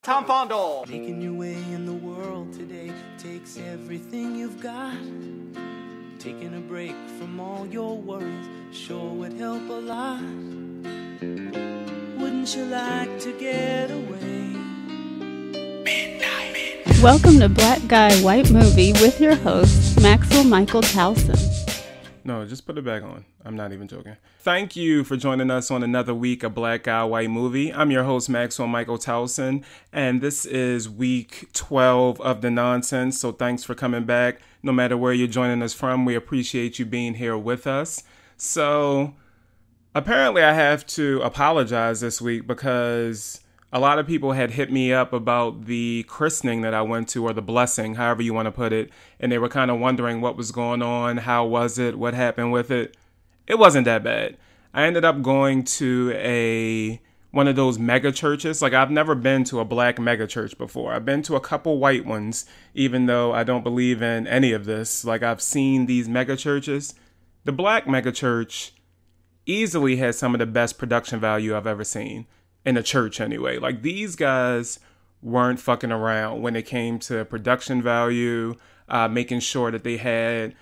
Tom Fondle. Making your way in the world today takes everything you've got. Taking a break from all your worries sure would help a lot. Wouldn't you like to get away? Welcome to Black Guy White Movie with your host, Maxwell Michael Towson. No, just put it back on. I'm not even joking. Thank you for joining us on another week of Black Guy White Movie. I'm your host, Maxwell Michael Towson, and this is week 12 of the nonsense, so thanks for coming back. No matter where you're joining us from, we appreciate you being here with us. So, apparently I have to apologize this week because a lot of people had hit me up about the christening that I went to, or the blessing, however you want to put it. And they were kind of wondering what was going on, how was it, what happened with it. It wasn't that bad. I ended up going to one of those mega churches. Like, I've never been to a black mega church before. I've been to a couple white ones, even though I don't believe in any of this. Like, I've seen these mega churches. The black mega church easily has some of the best production value I've ever seen. In a church anyway. Like, these guys weren't fucking around when it came to production value, making sure that they had...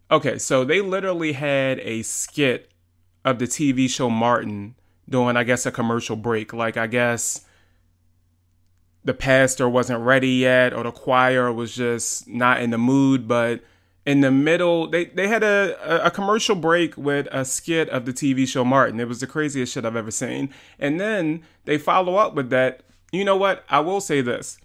Okay, so they literally had a skit of the TV show Martin doing, I guess, a commercial break. Like, I guess the pastor wasn't ready yet, or the choir was just not in the mood, but in the middle, they had a commercial break with a skit of the TV show Martin. It was the craziest shit I've ever seen. And then they follow up with that. You know what? I will say this.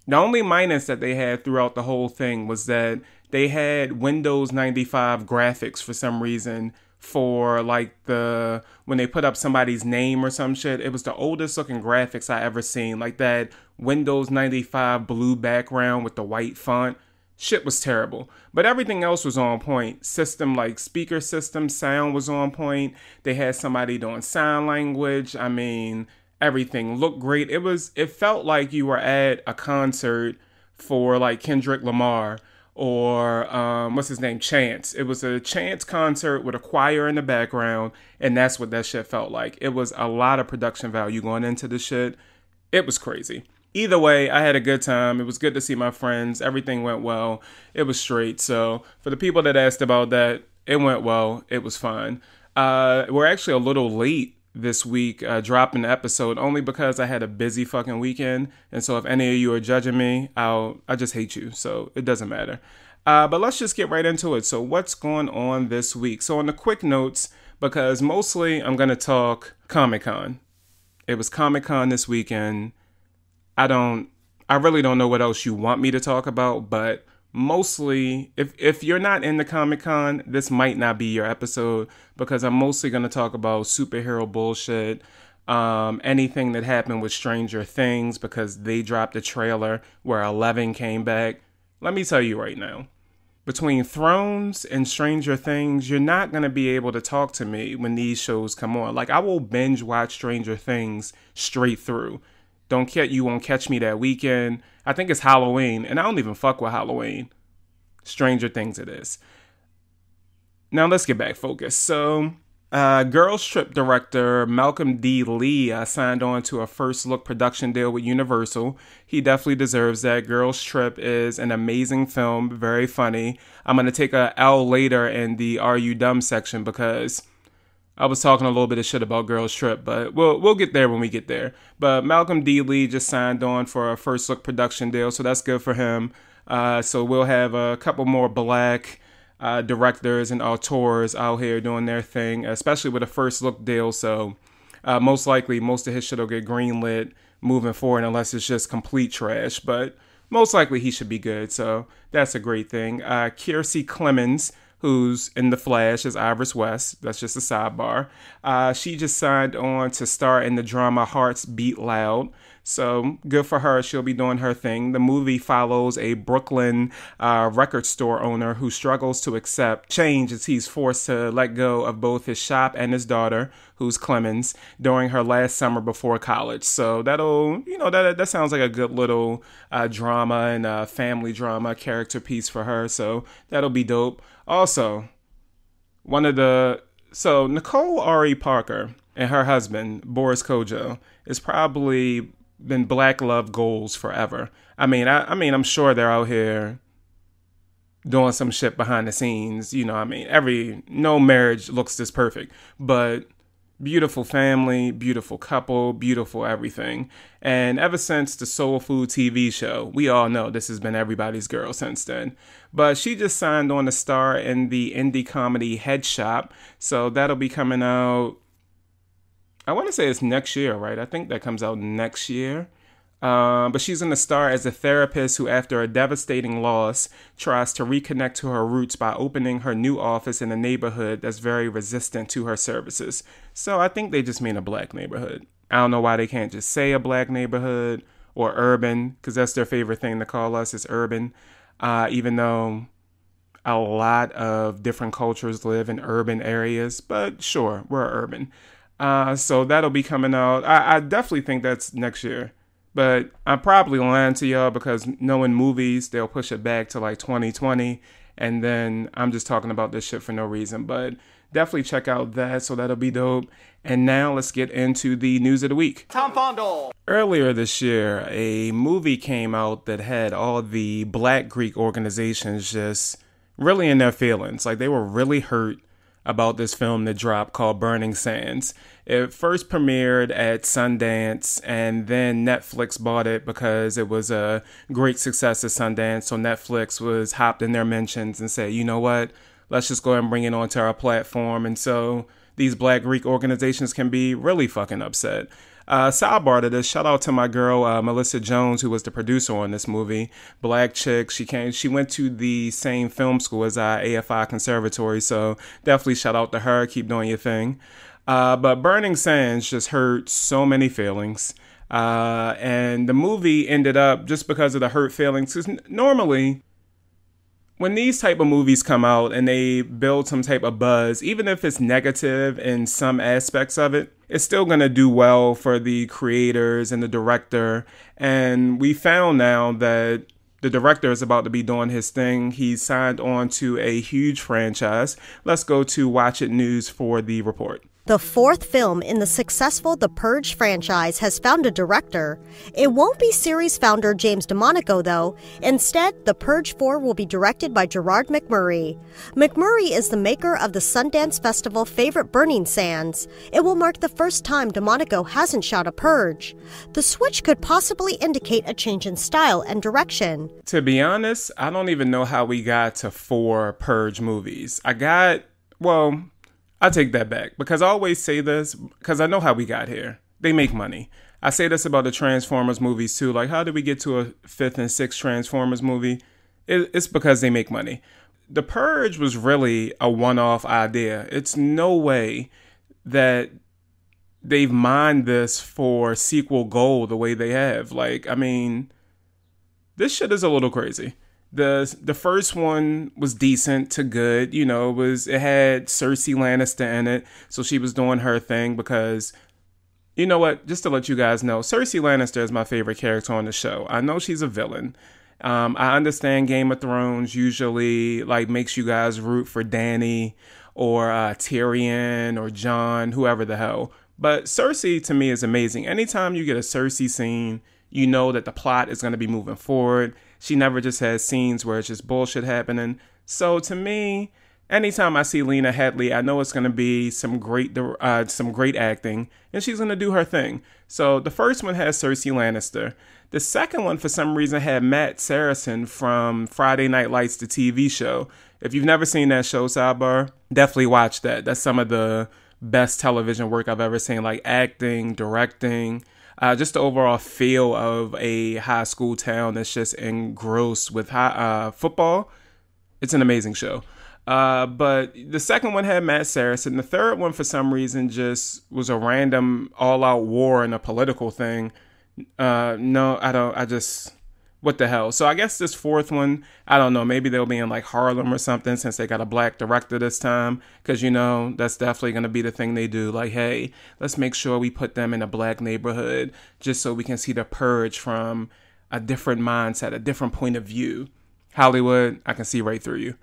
The only minus that they had throughout the whole thing was that they had Windows 95 graphics for some reason for like when they put up somebody's name or some shit. It was the oldest looking graphics I ever seen. Like that Windows 95 blue background with the white font. Shit was terrible, but everything else was on point. System, like speaker system, sound was on point. They had somebody doing sign language. I mean, everything looked great. It felt like you were at a concert for like Kendrick Lamar or what's his name, Chance. It was a Chance concert with a choir in the background, and that's what that shit felt like. It was a lot of production value going into the shit. It was crazy. Either way, I had a good time. It was good to see my friends. Everything went well. It was straight. So for the people that asked about that, it went well. It was fine. We're actually a little late this week dropping the episode only because I had a busy fucking weekend. And so if any of you are judging me, I just hate you. So it doesn't matter. But let's just get right into it. So what's going on this week? So on the quick notes, because mostly I'm going to talk Comic-Con. It was Comic-Con this weekend. I really don't know what else you want me to talk about, but mostly, if you're not into Comic-Con, this might not be your episode, because I'm mostly going to talk about superhero bullshit, anything that happened with Stranger Things, because they dropped a trailer where 11 came back. Let me tell you right now, between Thrones and Stranger Things, you're not going to be able to talk to me when these shows come on. Like, I will binge watch Stranger Things straight through. You won't catch me that weekend. I think it's Halloween, and I don't even fuck with Halloween. Stranger Things it is. Now let's get back focused. So, Girls Trip director Malcolm D. Lee signed on to a first look production deal with Universal. He definitely deserves that. Girls Trip is an amazing film, very funny. I'm going to take a L later in the Are You Dumb section because I was talking a little bit of shit about Girls Trip, but we'll get there when we get there. But Malcolm D. Lee just signed on for a first look production deal, so that's good for him. So we'll have a couple more black directors and auteurs out here doing their thing, especially with a first look deal. So most likely, most of his shit will get greenlit moving forward, unless it's just complete trash. But most likely, he should be good. So that's a great thing. Kiersey Clemens, who's in The Flash as Iris West. That's just a sidebar. She just signed on to star in the drama Hearts Beat Loud. So good for her. She'll be doing her thing. The movie follows a Brooklyn record store owner who struggles to accept change as he's forced to let go of both his shop and his daughter, who's Clemens, during her last summer before college. So that sounds like a good little drama and family drama character piece for her. So that'll be dope. Also, Nicole Ari Parker and her husband, Boris Kodjoe, is probably been black love goals forever. I mean, I'm sure they're out here doing some shit behind the scenes. You know, I mean, no marriage looks this perfect, but beautiful family, beautiful couple, beautiful everything. And ever since the Soul Food TV show, we all know this has been everybody's girl since then. But she just signed on to star in the indie comedy Head Shop. So that'll be coming out, I want to say it's next year, right? I think that comes out next year. But she's going to star as a therapist who, after a devastating loss, tries to reconnect to her roots by opening her new office in a neighborhood that's very resistant to her services. So I think they just mean a black neighborhood. I don't know why they can't just say a black neighborhood or urban, because that's their favorite thing to call us, is urban. Even though a lot of different cultures live in urban areas, but sure, we're urban. So that'll be coming out. I definitely think that's next year. But I'm probably lying to y'all because knowing movies, they'll push it back to like 2020. And then I'm just talking about this shit for no reason. But definitely check out that. So that'll be dope. And now let's get into the news of the week. Tom Fondle. Earlier this year, a movie came out that had all the Black Greek organizations just really in their feelings. Like they were really hurt about this film that dropped called Burning Sands. It first premiered at Sundance, and then Netflix bought it because it was a great success at Sundance. So Netflix was hopped in their mentions and said, you know what, let's just go ahead and bring it onto our platform. And so these Black Greek organizations can be really fucking upset. Sidebar to this, shout out to my girl, Melissa Jones, who was the producer on this movie. Black chick. She went to the same film school as I, AFI Conservatory. So definitely shout out to her. Keep doing your thing. But Burning Sands just hurt so many feelings. And the movie ended up, just because of the hurt feelings, because normally when these type of movies come out and they build some type of buzz, even if it's negative in some aspects of it, it's still going to do well for the creators and the director. And we found now that the director is about to be doing his thing. He's signed on to a huge franchise. Let's go to Watch It News for the report. The fourth film in the successful The Purge franchise has found a director. It won't be series founder James DeMonaco, though. Instead, The Purge 4 will be directed by Gerard McMurray. McMurray is the maker of the Sundance Festival favorite Burning Sands. It will mark the first time DeMonaco hasn't shot a Purge. The switch could possibly indicate a change in style and direction. To be honest, I don't even know how we got to 4 Purge movies. I take that back, because I always say this because I know how we got here. They make money. I say this about the Transformers movies too. Like, how did we get to a 5th and 6th Transformers movie? It's because they make money. The Purge was really a one-off idea. It's no way that they've mined this for sequel gold the way they have. Like, I mean, this shit is a little crazy. The first one was decent to good, you know, it had Cersei Lannister in it, so she was doing her thing because, you know what, just to let you guys know, Cersei Lannister is my favorite character on the show. I know she's a villain. I understand Game of Thrones usually like makes you guys root for Dany or Tyrion or Jon, whoever the hell. But Cersei to me is amazing. Anytime you get a Cersei scene, you know that the plot is going to be moving forward. She never just has scenes where it's just bullshit happening. So to me, anytime I see Lena Headey, I know it's going to be some great acting, and she's going to do her thing. So the first one has Cersei Lannister. The second one, for some reason, had Matt Saracen from Friday Night Lights, the TV show. If you've never seen that show, sidebar, definitely watch that. That's some of the best television work I've ever seen, like acting, directing. Just the overall feel of a high school town that's just engrossed with football. It's an amazing show. But the second one had Matt Saracen. The third one, for some reason, just was a random all-out war and a political thing. What the hell? So I guess this fourth one, I don't know, maybe they'll be in like Harlem or something since they got a black director this time. Because, you know, that's definitely going to be the thing they do. Like, hey, let's make sure we put them in a black neighborhood just so we can see the Purge from a different mindset, a different point of view. Hollywood, I can see right through you.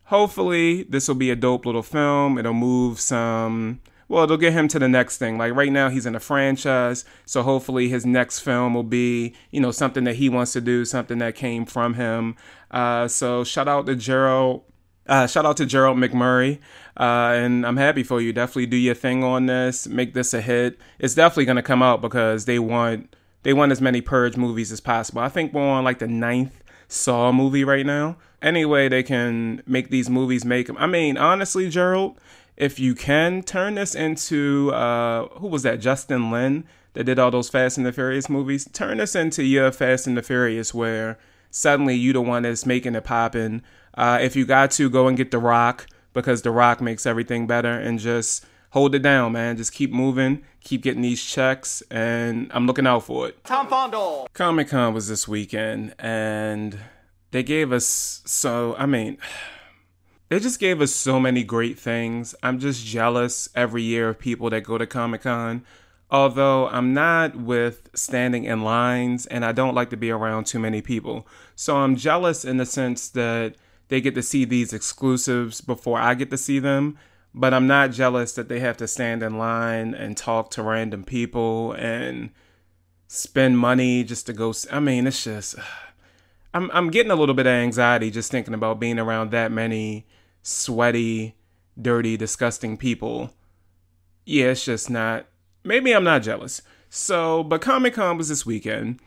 Hopefully, this will be a dope little film. It'll move some well, it'll get him to the next thing. Like right now he's in a franchise, so hopefully his next film will be, something that he wants to do, something that came from him. So shout out to Gerald McMurray. And I'm happy for you. Definitely do your thing on this. Make this a hit. It's definitely going to come out because they want as many Purge movies as possible. I think we're on like the 9th Saw movie right now. Anyway, they can make these movies, make them. I mean, honestly, Gerald, if you can turn this into, who was that? Justin Lin that did all those Fast and the Furious movies. Turn this into your Fast and the Furious where suddenly you the one that's making it poppin'. If you got to, go and get The Rock because The Rock makes everything better, and just hold it down, man. Just keep moving, keep getting these checks, and I'm looking out for it. Tom Fondle. Comic-Con was this weekend, and they gave us they just gave us so many great things. I'm just jealous every year of people that go to Comic-Con. Although I'm not with standing in lines, and I don't like to be around too many people. So I'm jealous in the sense that they get to see these exclusives before I get to see them. But I'm not jealous that they have to stand in line and talk to random people and spend money just to go. I mean, it's just, I'm getting a little bit of anxiety just thinking about being around that many sweaty, dirty, disgusting people. Yeah, it's just not, maybe I'm not jealous. So, but Comic-Con was this weekend.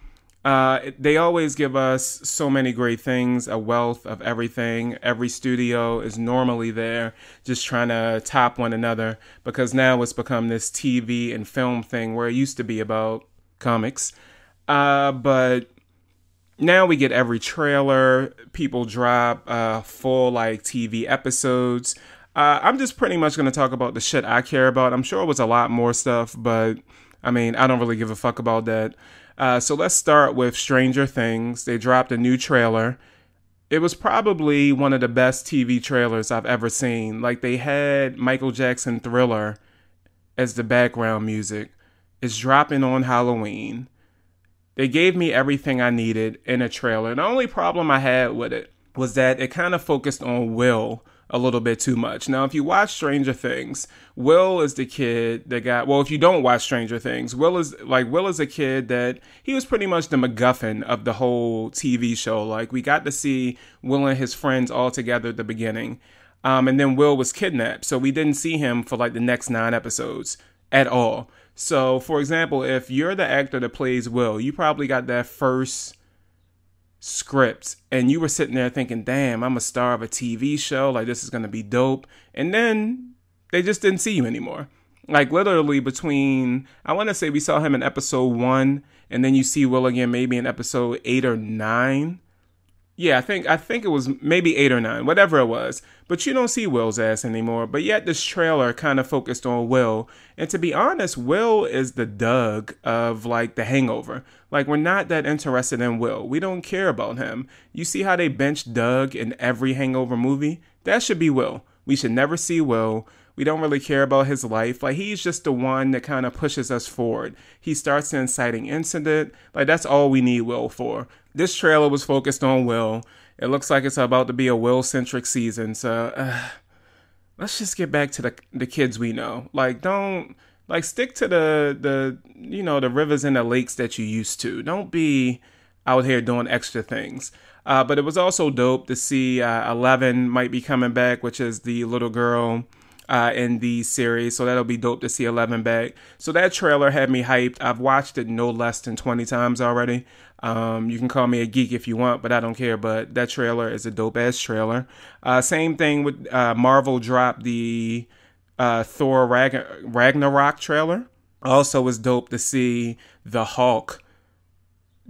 They always give us so many great things, a wealth of everything. Every studio is normally there just trying to top one another because now it's become this TV and film thing where it used to be about comics. But now we get every trailer. People drop full like TV episodes. I'm just pretty much going to talk about the shit I care about. I'm sure it was a lot more stuff, but I mean, I don't really give a fuck about that. So let's start with Stranger Things. They dropped a new trailer. It was probably one of the best TV trailers I've ever seen. Like they had Michael Jackson Thriller as the background music. It's dropping on Halloween. They gave me everything I needed in a trailer. The only problem I had with it was that it kind of focused on Will a little bit too much. Now, if you watch Stranger Things, Will is the kid that got, well, if you don't watch Stranger Things, Will is a kid that he was pretty much the MacGuffin of the whole TV show. Like we got to see Will and his friends all together at the beginning. And then Will was kidnapped. So we didn't see him for like the next 9 episodes at all. So for example, if you're the actor that plays Will, you probably got that first script and you were sitting there thinking, damn, I'm a star of a TV show, like this is gonna be dope, and then they just didn't see you anymore. Like literally between, I want to say we saw him in episode 1 and then you see Will again maybe in episode 8 or 9. Yeah, I think it was maybe 8 or 9, whatever it was. But you don't see Will's ass anymore. But yet this trailer kind of focused on Will. And to be honest, Will is the Doug of like The Hangover. Like we're not that interested in Will. We don't care about him. You see how they bench Doug in every Hangover movie? That should be Will. We should never see Will. We don't really care about his life. Like he's just the one that kind of pushes us forward. He starts the inciting incident. Like that's all we need Will for. This trailer was focused on Will. It looks like it's about to be a Will-centric season. So let's just get back to the kids we know. Like don't stick to the rivers and the lakes that you used to. Don't be out here doing extra things. But it was also dope to see 11 might be coming back, which is the little girl in the series. So that'll be dope to see 11 back. So that trailer had me hyped. I've watched it no less than 20 times already. You can call me a geek if you want, but I don't care. But that trailer is a dope ass trailer. Same thing with Marvel dropped the Thor Ragnarok trailer. Also was dope to see the Hulk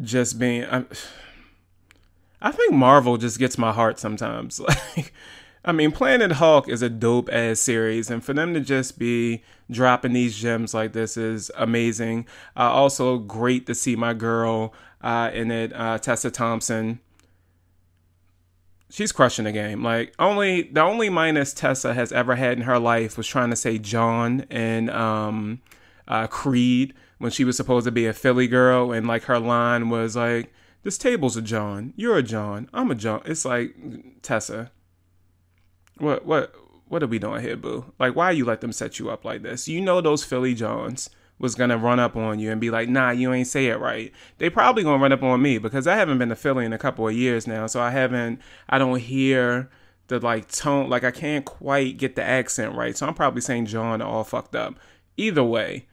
just being, I think Marvel just gets my heart sometimes. Like, I mean, Planet Hulk is a dope ass series, and for them to just be dropping these gems like this is amazing. Also great to see my girl in it, Tessa Thompson. She's crushing the game. Like the only minus Tessa has ever had in her life was trying to say John in Creed when she was supposed to be a Philly girl, and like her line was like, "This table's a John, you're a John, I'm a John." It's like, Tessa, what what are we doing here, boo? Like, why you let them set you up like this? You know those Philly Jones was going to run up on you and be like, nah, you ain't say it right. They probably going to run up on me because I haven't been to Philly in a couple of years now. So I don't hear the like tone, like I can't quite get the accent right. So I'm probably saying John all fucked up. Either way,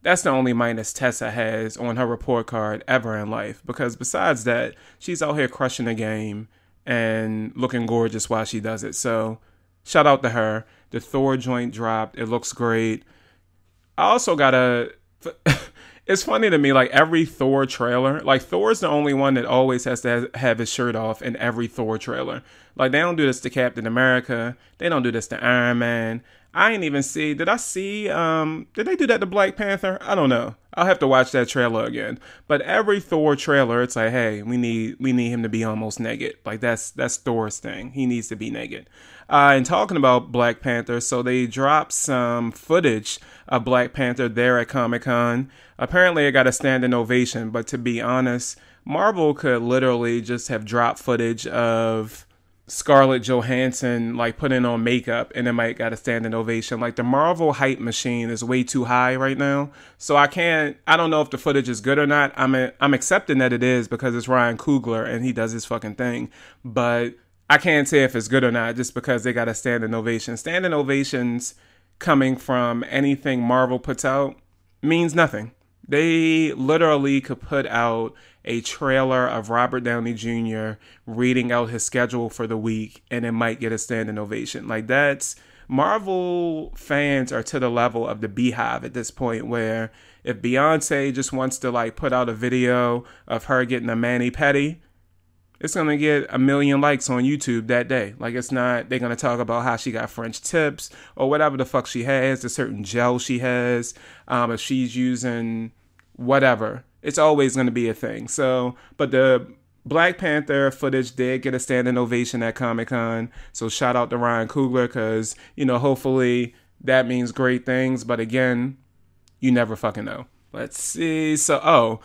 that's the only minus Tessa has on her report card ever in life. Because besides that, she's out here crushing the game and looking gorgeous while she does it. So shout out to her. The Thor joint dropped. It looks great. I also it's funny to me, like every Thor trailer, like Thor's the only one that always has to have his shirt off in every Thor trailer. Like they don't do this to Captain America. They don't do this to Iron Man. I ain't even see, did they do that to Black Panther? I don't know. I'll have to watch that trailer again. But every Thor trailer, it's like, hey, we need him to be almost naked. Like that's Thor's thing. He needs to be naked. And talking about Black Panther, so they dropped some footage of Black Panther there at Comic-Con. Apparently it got a standing ovation, but to be honest, Marvel could literally just have dropped footage of Scarlett Johansson like putting on makeup and it might got a standing ovation. Like the Marvel hype machine is way too high right now. So I don't know if the footage is good or not. I'm accepting that it is because it's Ryan Coogler and he does his fucking thing. But I can't say if it's good or not just because they got a standing ovation. Standing ovations coming from anything Marvel puts out means nothing. They literally could put out a trailer of Robert Downey Jr. reading out his schedule for the week and it might get a standing ovation. Like Marvel fans are to the level of the Beehive at this point where if Beyonce just wants to like put out a video of her getting a mani-pedi, it's going to get 1 million likes on YouTube that day. Like they're going to talk about how she got French tips or whatever the fuck she has, the certain gel she has, if she's using whatever. It's always going to be a thing. So, but the Black Panther footage did get a standing ovation at Comic-Con. So shout out to Ryan Coogler because, hopefully that means great things. But again, you never fucking know. Let's see. So,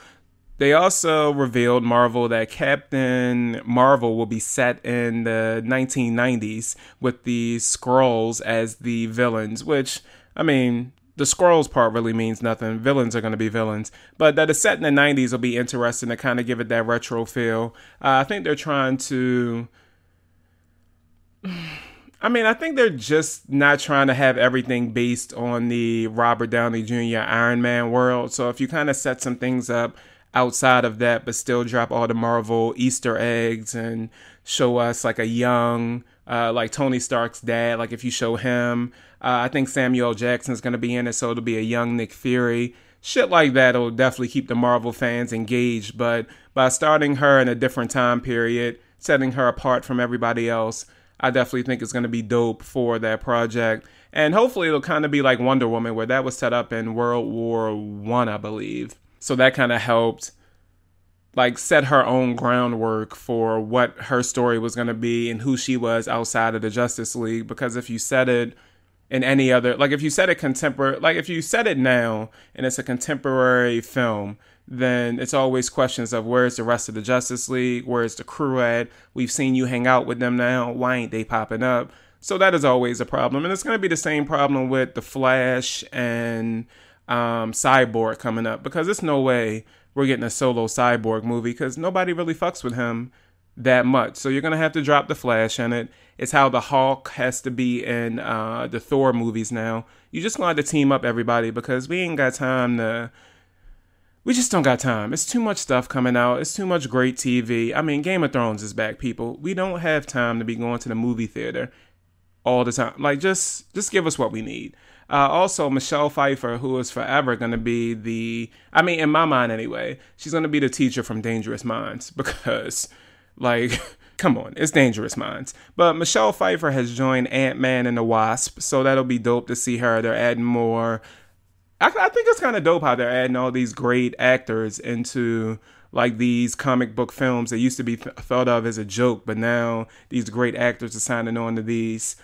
they also revealed Marvel that Captain Marvel will be set in the 1990s with the Skrulls as the villains, which, I mean, the Skrulls part really means nothing. Villains are going to be villains. But that it's set in the 90s will be interesting to kind of give it that retro feel. I think they're trying to... I think they're just not trying to have everything based on the Robert Downey Jr. Iron Man world. So if you kind of set some things up outside of that, but still drop all the Marvel Easter eggs and show us like a young, like Tony Stark's dad, like if you show him, I think Samuel Jackson's going to be in it, so it'll be a young Nick Fury. Shit like that will definitely keep the Marvel fans engaged, but by starting her in a different time period, setting her apart from everybody else, I definitely think it's going to be dope for that project. And hopefully it'll kind of be like Wonder Woman, where that was set up in World War I, I believe. So that kind of helped like set her own groundwork for what her story was going to be and who she was outside of the Justice League. Because if you set it in any other, like if you set it contemporary, like if you set it now and it's a contemporary film, then it's always questions of where's the rest of the Justice League? Where's the crew at? We've seen you hang out with them now. Why ain't they popping up? So that is always a problem. And it's going to be the same problem with The Flash and Cyborg coming up, because there's no way we're getting a solo Cyborg movie because nobody really fucks with him that much. So you're going to have to drop the Flash in it. It's how the Hulk has to be in the Thor movies now. You just going to have to team up everybody because we ain't got time to... We just don't got time. It's too much stuff coming out. It's too much great TV. I mean, Game of Thrones is back, people. We don't have time to be going to the movie theater all the time. Like, just give us what we need. Also, Michelle Pfeiffer, who is forever going to be in my mind anyway, she's going to be the teacher from Dangerous Minds because, like, come on, it's Dangerous Minds. But Michelle Pfeiffer has joined Ant-Man and the Wasp, so that'll be dope to see her. They're adding more. I think it's kind of dope how they're adding all these great actors into, like, these comic book films that used to be thought of as a joke, but now these great actors are signing on to these.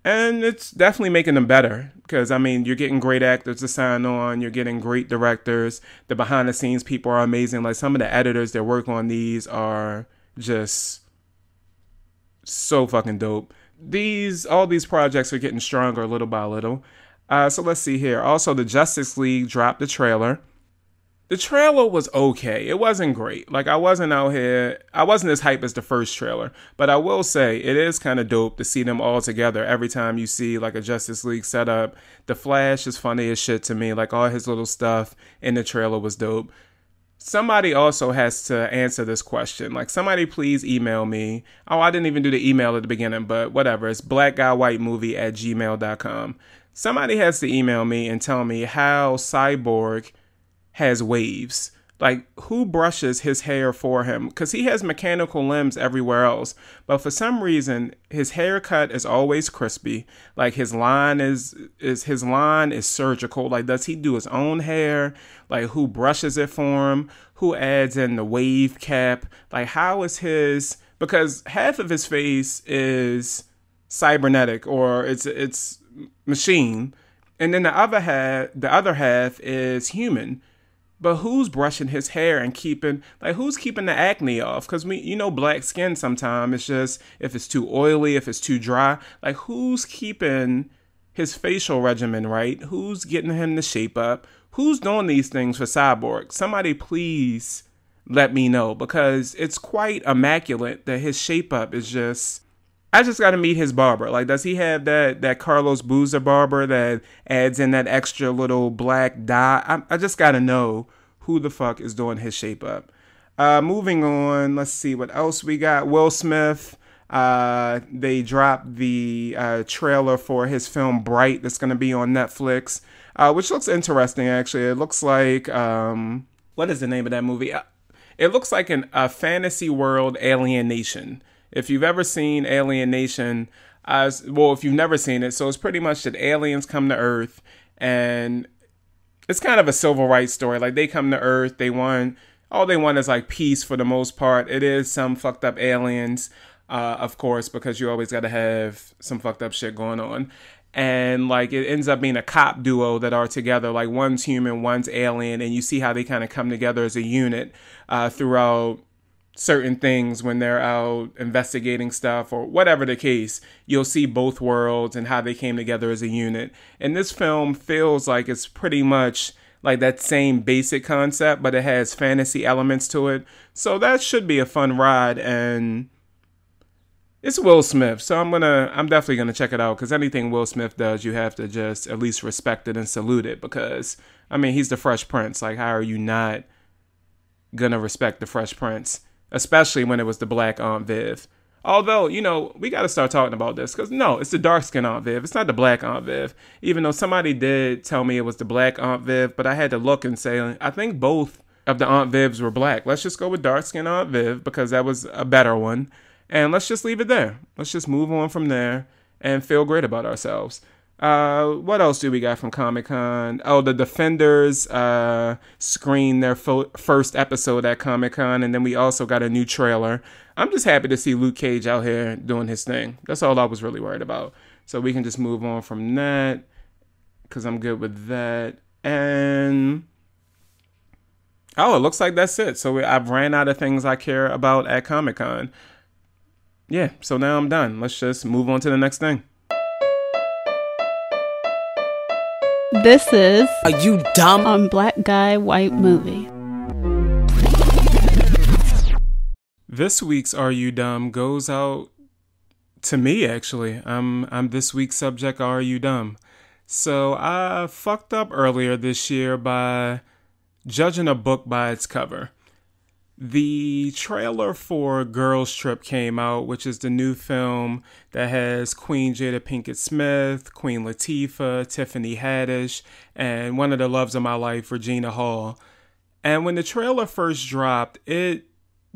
And it's definitely making them better because, I mean, you're getting great actors to sign on. You're getting great directors. The behind the scenes people are amazing. Like some of the editors that work on these are just so fucking dope. all these projects are getting stronger little by little. So let's see here. Also, the Justice League dropped the trailer. The trailer was okay. It wasn't great. Like, I wasn't as hype as the first trailer. But I will say, it is kind of dope to see them all together every time you see, like, a Justice League setup. The Flash is funny as shit to me. Like, all his little stuff in the trailer was dope. Somebody also has to answer this question. Like, somebody please email me. Oh, I didn't even do the email at the beginning, but whatever. It's blackguywhitemovie@gmail.com. Somebody has to email me and tell me how Cyborg has waves. Like, who brushes his hair for him? Because he has mechanical limbs everywhere else. But for some reason, his haircut is always crispy. Like, his line is surgical. Like, does he do his own hair? Like, who brushes it for him? Who adds in the wave cap? Like, how is his... Because half of his face is cybernetic, or it's machine. And then the other half is human. But who's brushing his hair and who's keeping the acne off? Because black skin sometimes, it's just, if it's too oily, if it's too dry, like, who's keeping his facial regimen right? Who's getting him to shape up? Who's doing these things for Cyborg? Somebody please let me know, because it's quite immaculate that his shape up is just... I just got to meet his barber. Like, does he have that Carlos Boozer barber that adds in that extra little black dye? I just got to know who the fuck is doing his shape up. Moving on, let's see what else we got. Will Smith, they dropped the trailer for his film Bright that's going to be on Netflix, which looks interesting, actually. It looks like, what is the name of that movie? It looks like a fantasy world Alien Nation. If you've ever seen Alien Nation, if you've never seen it, so it's pretty much that aliens come to Earth, and it's kind of a civil rights story. Like, they come to Earth, all they want is, like, peace for the most part. It is some fucked up aliens, of course, because you always got to have some fucked up shit going on. And, like, it ends up being a cop duo that are together. Like, one's human, one's alien, and you see how they kind of come together as a unit throughout certain things when they're out investigating stuff or whatever the case. You'll see both worlds and how they came together as a unit. And this film feels like it's pretty much like that same basic concept, but it has fantasy elements to it. So that should be a fun ride, and it's Will Smith, so I'm definitely gonna check it out, because anything Will Smith does, you have to just at least respect it and salute it, because he's the Fresh Prince. Like, how are you not gonna respect the Fresh Prince? Especially when it was the black Aunt Viv. Although, we got to start talking about this, because no, it's the dark-skinned Aunt Viv. It's not the black Aunt Viv. Even though somebody did tell me it was the black Aunt Viv, but I had to look and say, I think both of the Aunt Vivs were black. Let's just go with dark-skinned Aunt Viv, because that was a better one. And let's just leave it there. Let's just move on from there and feel great about ourselves. What else do we got from Comic-Con? Oh, the Defenders screened their first episode at Comic-Con, and then we also got a new trailer. I'm just happy to see Luke Cage out here doing his thing. That's all I was really worried about. So we can just move on from that, because I'm good with that. And it looks like that's it. So I've ran out of things I care about at Comic-Con. Yeah, so now I'm done. Let's just move on to the next thing. This is Are You Dumb? On Black Guy White Movie. This week's Are You Dumb goes out to me, actually. I'm this week's subject, Are You Dumb? So I fucked up earlier this year by judging a book by its cover. The trailer for Girls Trip came out, which is the new film that has Queen Jada Pinkett Smith, Queen Latifah, Tiffany Haddish, and one of the loves of my life, Regina Hall. And when the trailer first dropped, it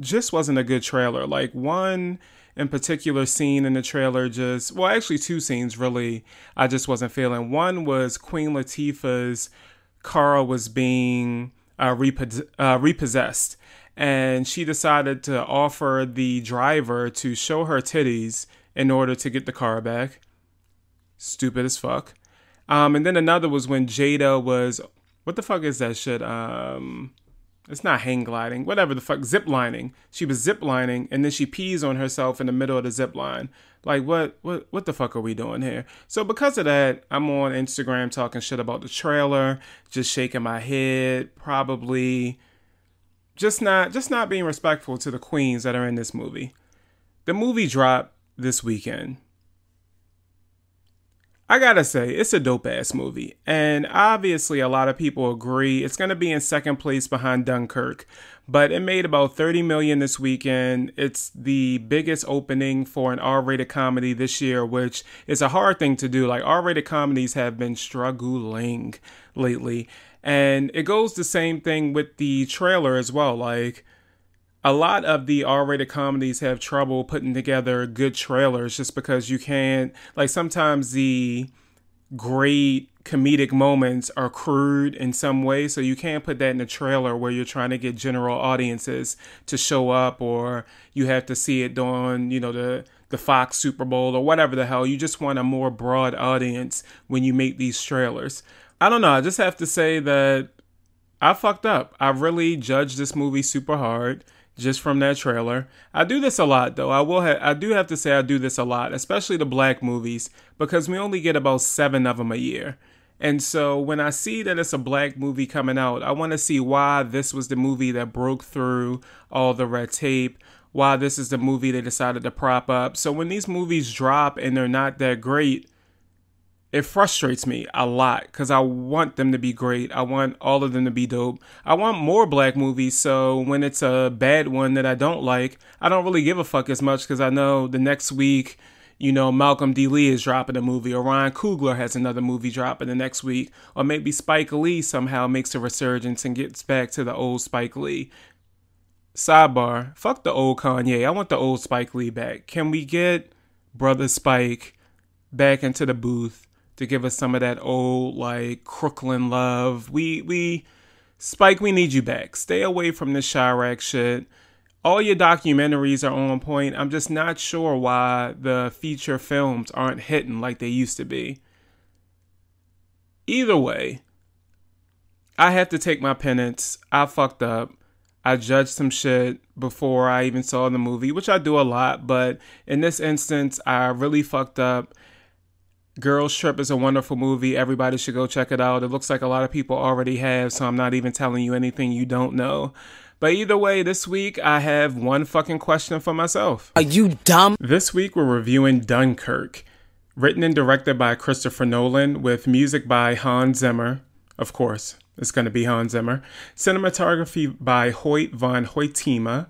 just wasn't a good trailer. Like, one in particular scene in the trailer actually two scenes really I just wasn't feeling. One was Queen Latifah's car was being repossessed. And she decided to offer the driver to show her titties in order to get the car back. Stupid as fuck. And then another was when Jada was... What the fuck is that shit? I it's not hang gliding, whatever the fuck, zip lining. She was zip lining and then she pees on herself in the middle of the zip line. Like, what the fuck are we doing here? So because of that, I'm on Instagram talking shit about the trailer, just shaking my head, probably just not being respectful to the queens that are in this movie. The movie dropped this weekend. I gotta say, it's a dope-ass movie. And obviously, a lot of people agree. It's gonna be in second place behind Dunkirk. But it made about $30 million this weekend. It's the biggest opening for an R-rated comedy this year, which is a hard thing to do. Like, R-rated comedies have been struggling lately. And it goes the same thing with the trailer as well. Like, a lot of the R-rated comedies have trouble putting together good trailers just because you can't, like, sometimes the great comedic moments are crude in some way, so you can't put that in the trailer where you're trying to get general audiences to show up, or you have to see it during, you know, the Fox Super Bowl or whatever the hell. You just want a more broad audience when you make these trailers. I don't know, I just have to say that I fucked up. I really judged this movie super hard just from that trailer. I do this a lot, though. I do have to say I do this a lot, especially the black movies, because we only get about 7 of them a year. And so when I see that it's a black movie coming out, I want to see why this was the movie that broke through all the red tape, why this is the movie they decided to prop up. So when these movies drop and they're not that great, it frustrates me a lot because I want them to be great. I want all of them to be dope. I want more black movies, so when it's a bad one that I don't like, I don't really give a fuck as much because I know the next week, you know, Malcolm D. Lee is dropping a movie, or Ryan Coogler has another movie dropping the next week, or maybe Spike Lee somehow makes a resurgence and gets back to the old Spike Lee. Sidebar, fuck the old Kanye. I want the old Spike Lee back. Can we get Brother Spike back into the booth to give us some of that old, like, Crooklyn love? Spike, we need you back. Stay away from this Chirac shit. All your documentaries are on point. I'm just not sure why the feature films aren't hitting like they used to be. Either way, I have to take my penance. I fucked up. I judged some shit before I even saw the movie, which I do a lot, but in this instance, I really fucked up. Girls Trip is a wonderful movie. Everybody should go check it out. It looks like a lot of people already have, so I'm not even telling you anything you don't know. But either way, this week I have one fucking question for myself. Are you dumb? This week we're reviewing Dunkirk, written and directed by Christopher Nolan, with music by Hans Zimmer. Of course, it's going to be Hans Zimmer. Cinematography by Hoyt van Hoytema.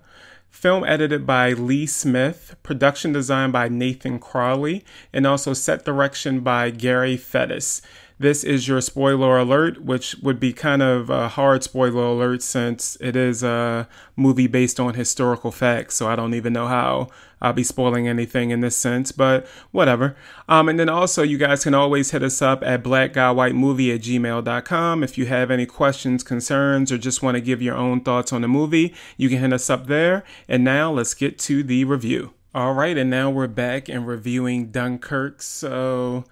Film edited by Lee Smith, production design by Nathan Crowley, and also set direction by Gary Fettis. This is your spoiler alert, which would be kind of a hard spoiler alert since it is a movie based on historical facts, so I don't even know how I'll be spoiling anything in this sense, but whatever. And then also, you guys can always hit us up at blackguywhitemovie@gmail.com. If you have any questions, concerns, or just want to give your own thoughts on the movie, you can hit us up there. And now let's get to the review. All right, and now we're back and reviewing Dunkirk. So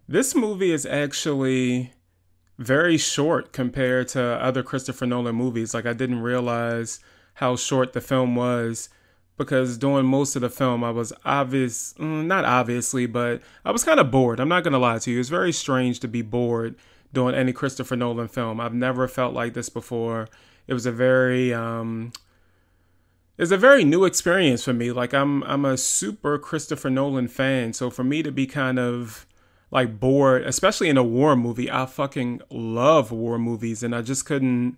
this movie is actually very short compared to other Christopher Nolan movies. Like, I didn't realize how short the film was, because during most of the film, I was not obviously, but I was kind of bored. I'm not going to lie to you. It's very strange to be bored during any Christopher Nolan film. I've never felt like this before. It was a very new experience for me. Like, I'm a super Christopher Nolan fan. So for me to be kind of like bored, especially in a war movie, I fucking love war movies, and I just couldn't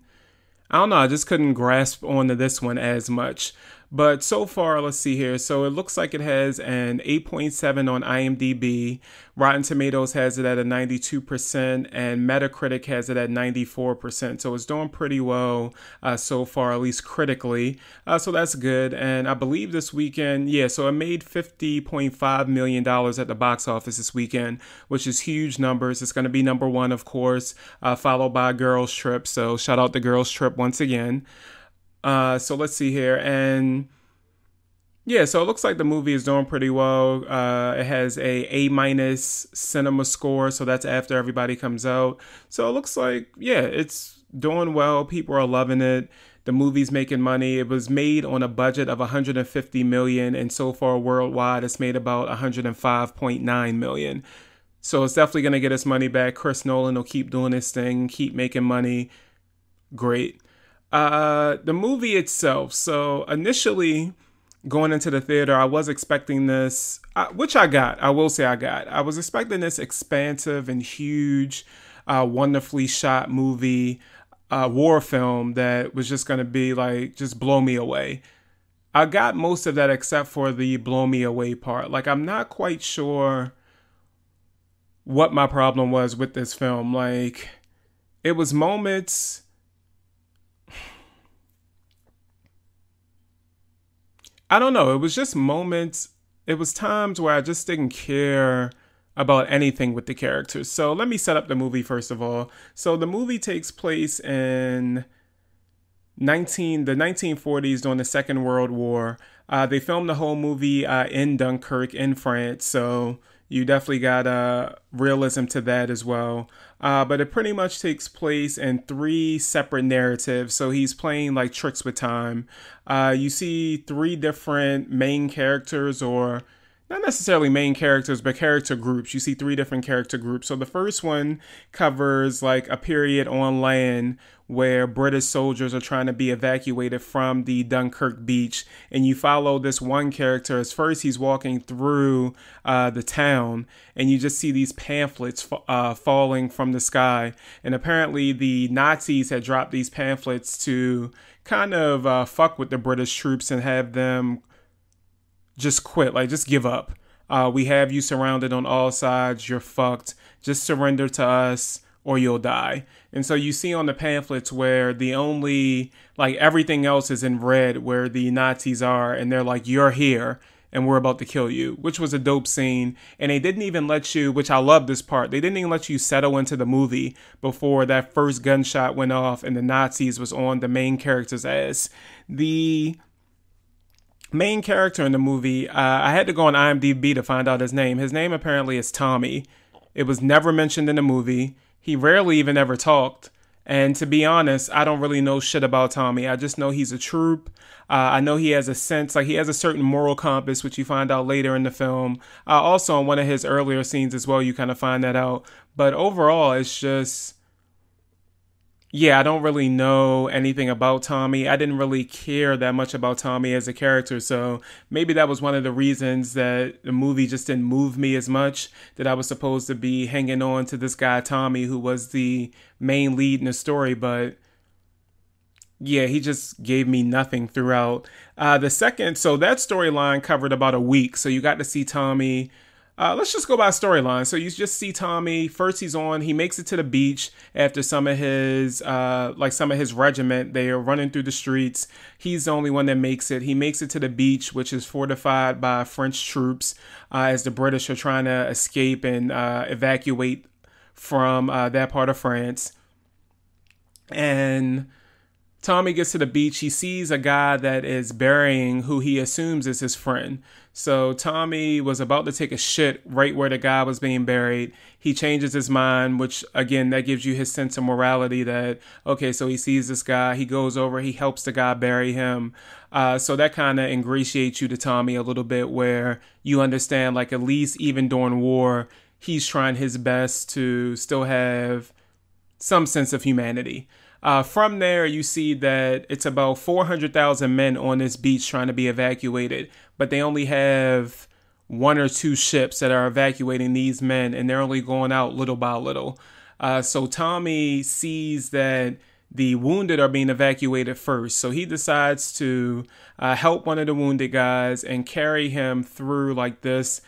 grasp onto this one as much. But so far, let's see here. So it looks like it has an 8.7 on IMDb. Rotten Tomatoes has it at a 92%, and Metacritic has it at 94%. So it's doing pretty well so far, at least critically. So that's good. And I believe this weekend, so it made $50.5 million at the box office this weekend, which is huge numbers. It's going to be number one, of course, followed by Girls Trip. So shout out to Girls Trip once again. So let's see here. And so it looks like the movie is doing pretty well. It has a A- cinema score. So that's after everybody comes out. So it looks like, it's doing well. People are loving it. The movie's making money. It was made on a budget of $150 million, and so far worldwide, it's made about $105.9 million. So it's definitely going to get its money back. Chris Nolan will keep doing his thing, keep making money. Great. The movie itself. So initially, going into the theater, I was expecting this, which I got. I will say I got. I was expecting this expansive and huge, wonderfully shot movie, war film that was just going to be like, just blow me away. I got most of that except for the blow me away part. Like, I'm not quite sure what my problem was with this film. Like, it was moments. I don't know. It was just moments. It was times where I just didn't care about anything with the characters. So let me set up the movie first of all. So the movie takes place in the 1940s during the Second World War. They filmed the whole movie in Dunkirk in France. So you definitely got realism to that as well. But it pretty much takes place in 3 separate narratives. So he's playing like tricks with time. You see 3 different main characters, or not necessarily main characters, but character groups. You see 3 different character groups. So the first one covers like a period on land where British soldiers are trying to be evacuated from the Dunkirk beach. And you follow this one character. As first, he's walking through the town, and you just see these pamphlets falling from the sky. And apparently the Nazis had dropped these pamphlets to kind of fuck with the British troops and have them just quit, like just give up. We have you surrounded on all sides. You're fucked. Just surrender to us or you'll die. And so you see on the pamphlets where the only, like everything else is in red where the Nazis are, and they're like, you're here and we're about to kill you, which was a dope scene. And they didn't even let you, which I love this part, they didn't even let you settle into the movie before that first gunshot went off and the Nazis was on the main character's ass. The main character in the movie, I had to go on IMDb to find out his name. His name apparently is Tommy. It was never mentioned in the movie. He rarely even ever talked. And to be honest, I don't really know shit about Tommy. I just know he's a troop. I know he has a sense, like he has a certain moral compass, which you find out later in the film. Also in one of his earlier scenes as well, you kind of find that out. But overall, it's just, yeah, I don't really know anything about Tommy. I didn't really care that much about Tommy as a character. So maybe that was one of the reasons that the movie just didn't move me as much, that I was supposed to be hanging on to this guy, Tommy, who was the main lead in the story. But yeah, he just gave me nothing throughout. So that storyline covered about a week. So you got to see Tommy. Let's just go by storyline. So you just see Tommy. First, he makes it to the beach after some of his regiment. They are running through the streets. He's the only one that makes it. He makes it to the beach, which is fortified by French troops, as the British are trying to escape and evacuate from that part of France. And Tommy gets to the beach. He sees a guy that is burying who he assumes is his friend. So Tommy was about to take a shit right where the guy was being buried. He changes his mind, which again, that gives you his sense of morality that, okay, so he sees this guy, he goes over, he helps the guy bury him. So that kind of ingratiates you to Tommy a little bit, where you understand, like, at least even during war, he's trying his best to still have some sense of humanity. From there, you see that it's about 400,000 men on this beach trying to be evacuated, but they only have 1 or 2 ships that are evacuating these men, and they're only going out little by little. So Tommy sees that the wounded are being evacuated first, so he decides to help one of the wounded guys and carry him through like this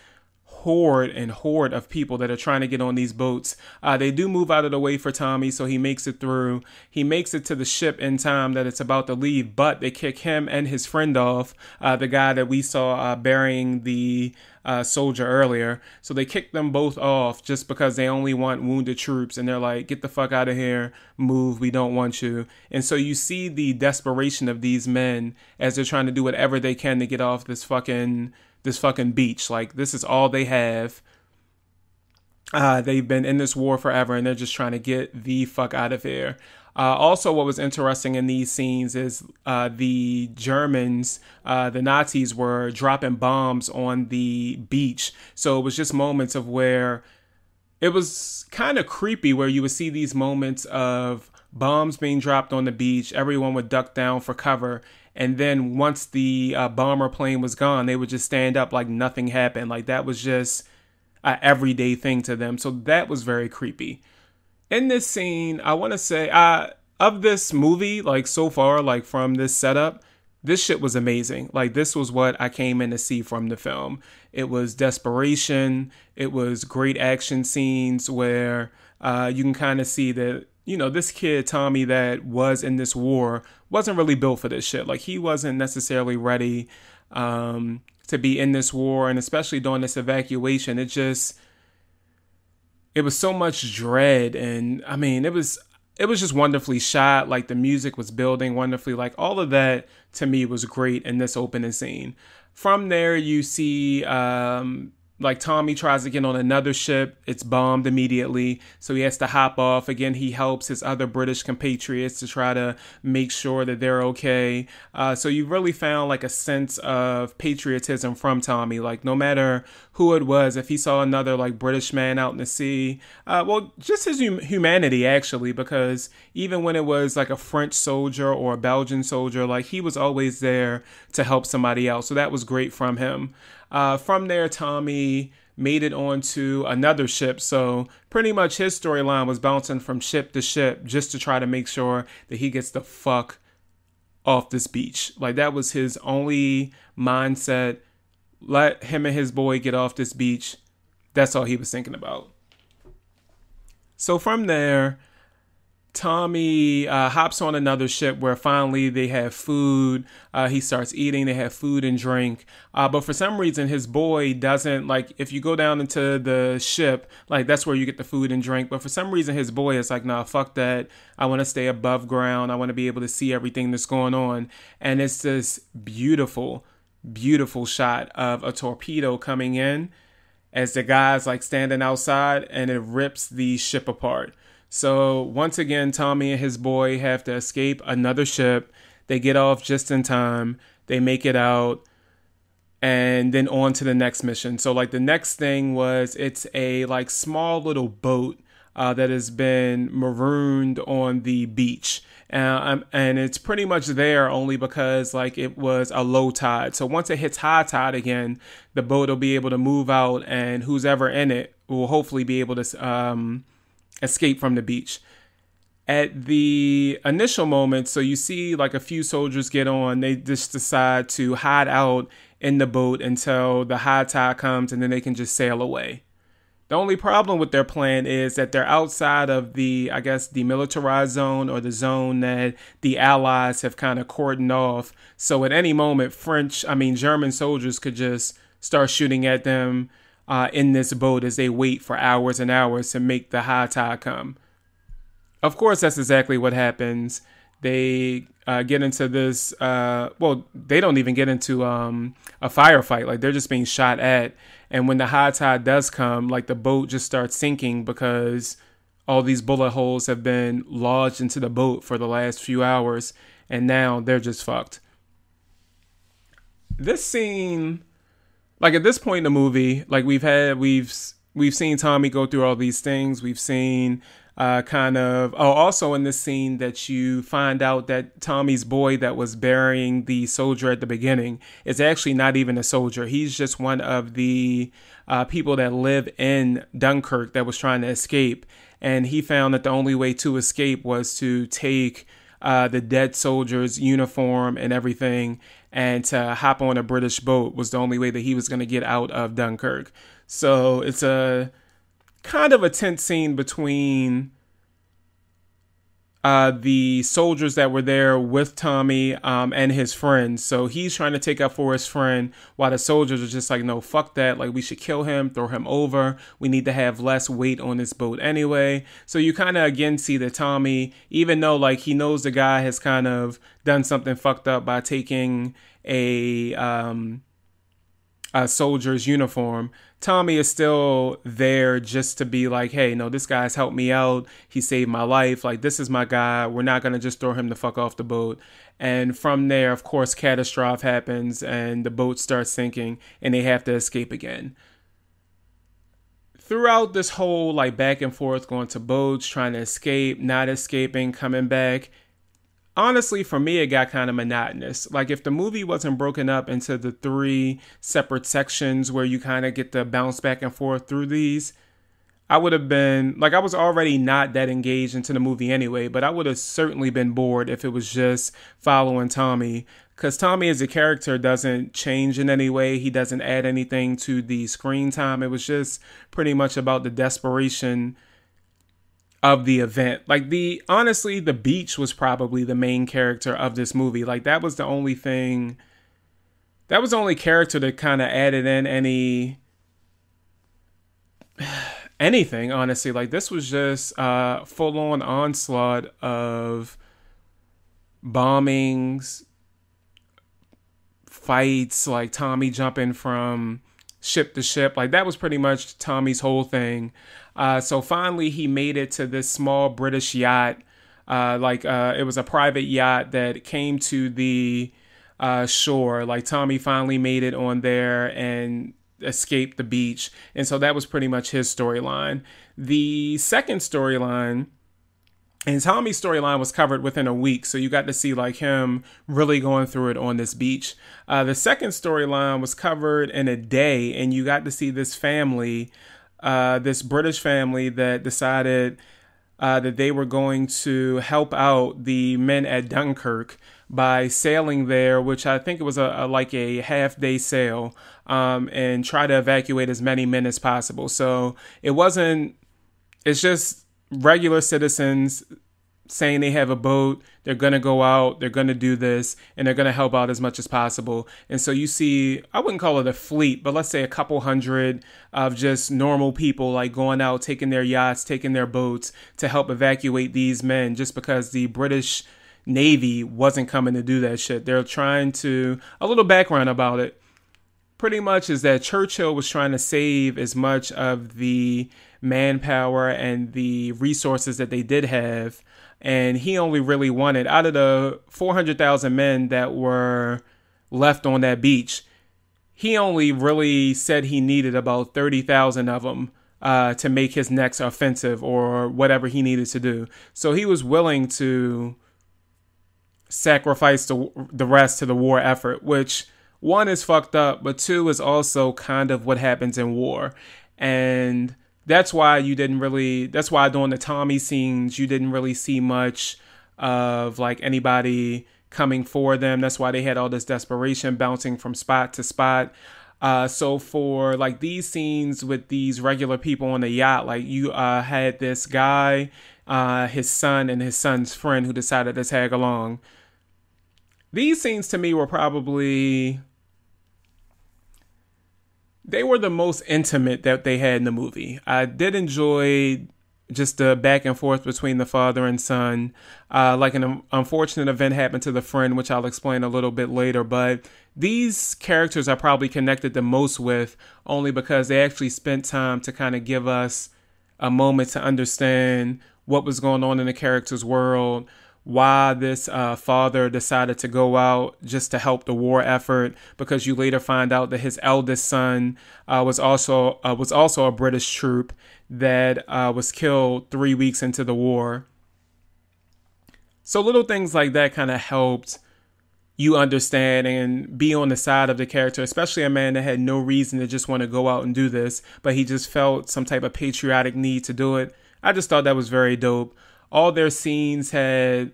horde of people that are trying to get on these boats. They do move out of the way for Tommy, so he makes it through. He makes it to the ship in time that it's about to leave, but they kick him and his friend off, the guy that we saw burying the soldier earlier. So they kick them both off just because they only want wounded troops, and they're like, get the fuck out of here, move, we don't want you. And so you see the desperation of these men as they're trying to do whatever they can to get off this fucking beach. Like, this is all they have. They've been in this war forever and they're just trying to get the fuck out of here. Also, what was interesting in these scenes is the Germans, the Nazis, were dropping bombs on the beach. So it was just moments of where it was kind of creepy, where you would see these moments of bombs being dropped on the beach. Everyone would duck down for cover. And then once the bomber plane was gone, they would just stand up like nothing happened. Like that was just an everyday thing to them. So that was very creepy. In this scene, I want to say, of this movie, like so far, like from this setup, this shit was amazing. Like this was what I came in to see from the film. It was desperation. It was great action scenes where you can kind of see that, you know, this kid, Tommy, that was in this war wasn't really built for this shit. Like he wasn't necessarily ready to be in this war. And especially during this evacuation, it was so much dread. And I mean, it was just wonderfully shot. Like the music was building wonderfully. Like all of that to me was great in this opening scene. From there, you see like Tommy tries to get on another ship. It's bombed immediately. So he has to hop off. Again, he helps his other British compatriots to try to make sure that they're okay. So you really found like a sense of patriotism from Tommy. Like no matter who it was, if he saw another like British man out in the sea, well, just his humanity actually, because even when it was like a French soldier or a Belgian soldier, like he was always there to help somebody else. So that was great from him. From there, Tommy made it onto another ship. So pretty much his storyline was bouncing from ship to ship just to try to make sure that he gets the fuck off this beach. Like that was his only mindset. Let him and his boy get off this beach. That's all he was thinking about. So from there, Tommy hops on another ship where finally they have food. He starts eating. They have food and drink. But for some reason, his boy doesn't, like, if you go down into the ship, like, that's where you get the food and drink. But for some reason, his boy is like, nah, fuck that. I want to stay above ground. I want to be able to see everything that's going on. And it's this beautiful, beautiful shot of a torpedo coming in as the guy's, like, standing outside, and it rips the ship apart. So once again, Tommy and his boy have to escape another ship. They get off just in time. They make it out and then on to the next mission. So like the next thing was, it's a like small little boat that has been marooned on the beach. And it's pretty much there only because like it was a low tide. So once it hits high tide again, the boat will be able to move out, and who's ever in it will hopefully be able to escape from the beach. At the initial moment, so you see like a few soldiers get on, they just decide to hide out in the boat until the high tide comes, and then they can just sail away. The only problem with their plan is that they're outside of the, I guess, demilitarized zone, or the zone that the Allies have kind of cordoned off. So at any moment, German soldiers could just start shooting at them in this boat as they wait for hours and hours to make the high tide come. Of course, that's exactly what happens. They get into this, they don't even get into a firefight. Like, they're just being shot at. And when the high tide does come, like, the boat just starts sinking because all these bullet holes have been lodged into the boat for the last few hours. And now they're just fucked. This scene, like at this point in the movie, like we've seen Tommy go through all these things. We've seen also in this scene that you find out that Tommy's boy that was burying the soldier at the beginning is actually not even a soldier. He's just one of the people that live in Dunkirk that was trying to escape. And he found that the only way to escape was to take the dead soldier's uniform and everything, and to hop on a British boat was the only way that he was going to get out of Dunkirk. So it's a kind of a tense scene between the soldiers that were there with Tommy and his friends. So he's trying to take up for his friend, while the soldiers are just like, no, fuck that. Like, we should kill him, throw him over. We need to have less weight on this boat anyway. So you kind of again see that Tommy, even though like he knows the guy has kind of done something fucked up by taking a soldier's uniform, Tommy is still there just to be like, hey, no, this guy's helped me out. He saved my life. Like, this is my guy. We're not going to just throw him the fuck off the boat. And from there, of course, catastrophe happens and the boat starts sinking and they have to escape again. Throughout this whole like back and forth, going to boats, trying to escape, not escaping, coming back, honestly, for me, it got kind of monotonous. Like, if the movie wasn't broken up into the 3 separate sections where you kind of get to bounce back and forth through these, I would have been, like, I was already not that engaged into the movie anyway, but I would have certainly been bored if it was just following Tommy. Because Tommy as a character doesn't change in any way. He doesn't add anything to the screen time. It was just pretty much about the desperation of the event. Like, honestly, the beach was probably the main character of this movie. Like, that was the only character that kind of added in anything, honestly. Like, this was just full-on onslaught of bombings, fights, like Tommy jumping from ship to ship. Like, that was pretty much Tommy's whole thing. So finally he made it to this small British yacht. It was a private yacht that came to the shore. Like, Tommy finally made it on there and escaped the beach. And so that was pretty much his storyline. The second storyline, and Tommy's storyline, was covered within a week. So you got to see like him really going through it on this beach. The second storyline was covered in a day, and you got to see this family, this British family that decided that they were going to help out the men at Dunkirk by sailing there, which I think it was a half-day sail, and try to evacuate as many men as possible. So it's just regular citizens saying they have a boat, they're going to go out, they're going to do this, and they're going to help out as much as possible. And so you see, I wouldn't call it a fleet, but let's say a couple hundred of just normal people like going out, taking their yachts, taking their boats to help evacuate these men, just because the British Navy wasn't coming to do that shit. They're trying to, a little background about it, pretty much is that Churchill was trying to save as much of the manpower and the resources that they did have. And he only really wanted, out of the 400,000 men that were left on that beach, he only really said he needed about 30,000 of them to make his next offensive or whatever he needed to do. So he was willing to sacrifice the rest to the war effort, which, one, is fucked up, but two, is also kind of what happens in war. And that's why during the Tommy scenes, you didn't really see much of like anybody coming for them. That's why they had all this desperation bouncing from spot to spot. So for like these scenes with these regular people on the yacht, like you had this guy, his son, and his son's friend who decided to tag along. These scenes to me were they were the most intimate that they had in the movie. I did enjoy just the back and forth between the father and son. Like an unfortunate event happened to the friend, which I'll explain a little bit later. But these characters I probably connected the most with, only because they actually spent time to kind of give us a moment to understand what was going on in the character's world, why this father decided to go out just to help the war effort, because you later find out that his eldest son was also a British troop that was killed 3 weeks into the war. So little things like that kind of helped you understand and be on the side of the character, especially a man that had no reason to just want to go out and do this, but he just felt some type of patriotic need to do it. I just thought that was very dope. All their scenes had,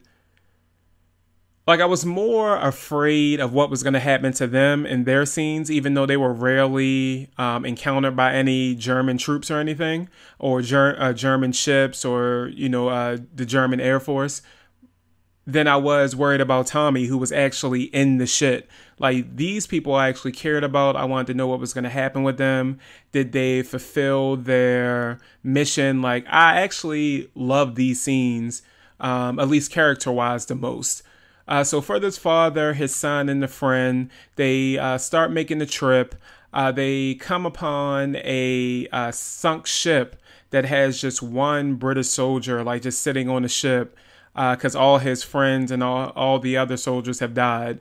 like, I was more afraid of what was going to happen to them in their scenes, even though they were rarely encountered by any German troops or anything, or German ships, or, the German Air Force. Then I was worried about Tommy, who was actually in the shit. Like, these people I actually cared about. I wanted to know what was going to happen with them. Did they fulfill their mission? Like, I actually love these scenes, at least character-wise, the most. So for this father, his son, and the friend, they start making the trip. They come upon a sunk ship that has just one British soldier, like just sitting on the ship, because all his friends and all the other soldiers have died.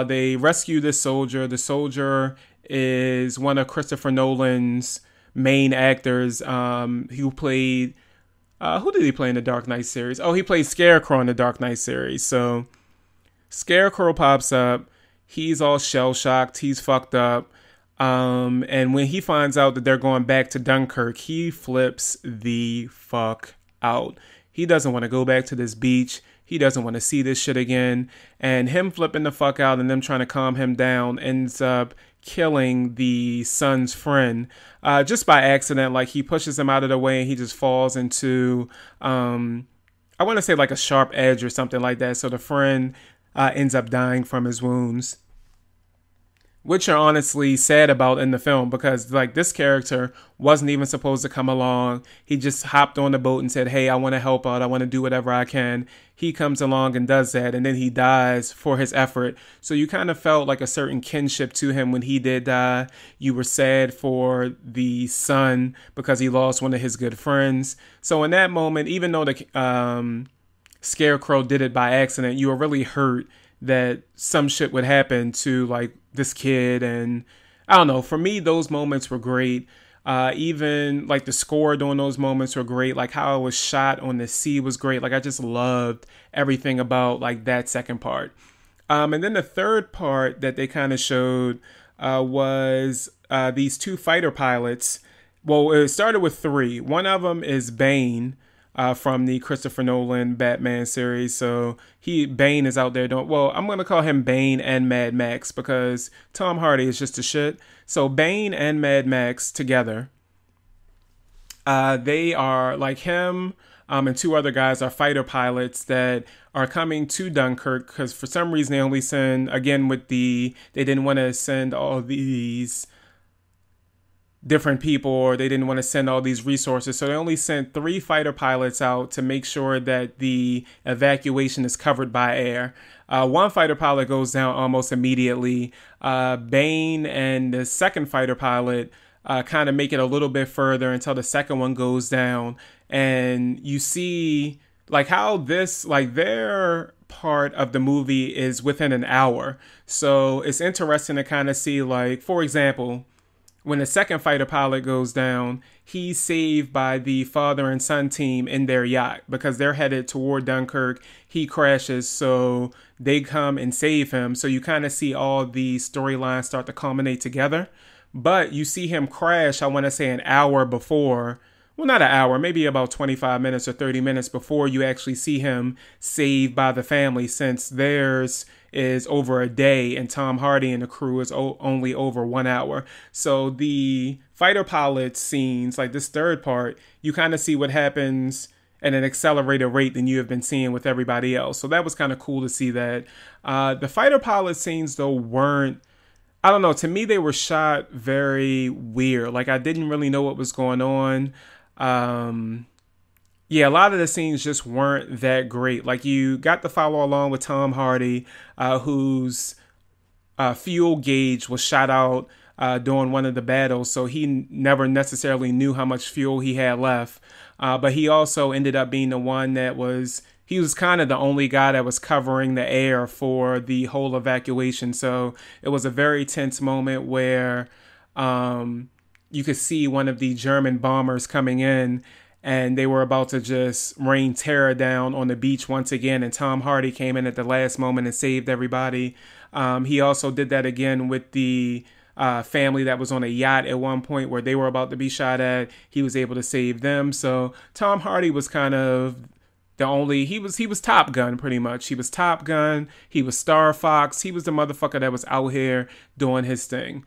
They rescue this soldier. The soldier is one of Christopher Nolan's main actors, who played, who did he play in the Dark Knight series? Oh, he played Scarecrow in the Dark Knight series. So Scarecrow pops up. He's all shell-shocked. He's fucked up. And when he finds out that they're going back to Dunkirk, he flips the fuck out. He doesn't want to go back to this beach. He doesn't want to see this shit again. And him flipping the fuck out and them trying to calm him down ends up killing the son's friend, just by accident. Like, he pushes him out of the way and he just falls into, I want to say like a sharp edge or something like that. So the friend ends up dying from his wounds, which are honestly sad about in the film, because like this character wasn't even supposed to come along. He just hopped on the boat and said, hey, I want to help out. I want to do whatever I can. He comes along and does that, and then he dies for his effort. So you kind of felt like a certain kinship to him when he did die. You were sad for the son because he lost one of his good friends. So in that moment, even though the Scarecrow did it by accident, you were really hurt that some shit would happen to like this kid. And I don't know, for me, those moments were great. Even like the score during those moments were great. Like how it was shot on the sea was great. Like I just loved everything about like that second part. And then the third part that they kind of showed was these two fighter pilots. Well, it started with three. One of them is Bane, from the Christopher Nolan Batman series. So Bane is out there doing, well, I'm going to call him Bane and Mad Max because Tom Hardy is just a shit. So Bane and Mad Max together, they are like him, and two other guys are fighter pilots that are coming to Dunkirk because for some reason they only send, again they didn't want to send all these different people, or they didn't want to send all these resources. So they only sent 3 fighter pilots out to make sure that the evacuation is covered by air. One fighter pilot goes down almost immediately. Bane and the second fighter pilot kind of make it a little bit further until the second one goes down. And you see like how this, like their part of the movie is within an hour. So it's interesting to kind of see, like, for example, when the second fighter pilot goes down, he's saved by the father and son team in their yacht because they're headed toward Dunkirk. He crashes, so they come and save him. So you kind of see all the storylines start to culminate together. But you see him crash, I want to say an hour before. Well, not an hour, maybe about 25 minutes or 30 minutes before you actually see him saved by the family, since theirs is over a day and Tom Hardy and the crew is only over 1 hour. So the fighter pilot scenes, like this third part, you kind of see what happens at an accelerated rate than you have been seeing with everybody else. So that was kind of cool to see that. The fighter pilot scenes, though, weren't, I don't know, to me they were shot very weird. Like I didn't really know what was going on. Yeah, a lot of the scenes just weren't that great. Like you got to follow along with Tom Hardy, whose fuel gauge was shot out during one of the battles, so he never necessarily knew how much fuel he had left. But he also ended up being the one that he was kind of the only guy that was covering the air for the whole evacuation. So it was a very tense moment where you could see one of the German bombers coming in, and they were about to just rain terror down on the beach once again. And Tom Hardy came in at the last moment and saved everybody. He also did that again with the family that was on a yacht at one point where they were about to be shot at. He was able to save them. So Tom Hardy was kind of he was Top Gun pretty much. He was Top Gun. He was Star Fox. He was the motherfucker that was out here doing his thing.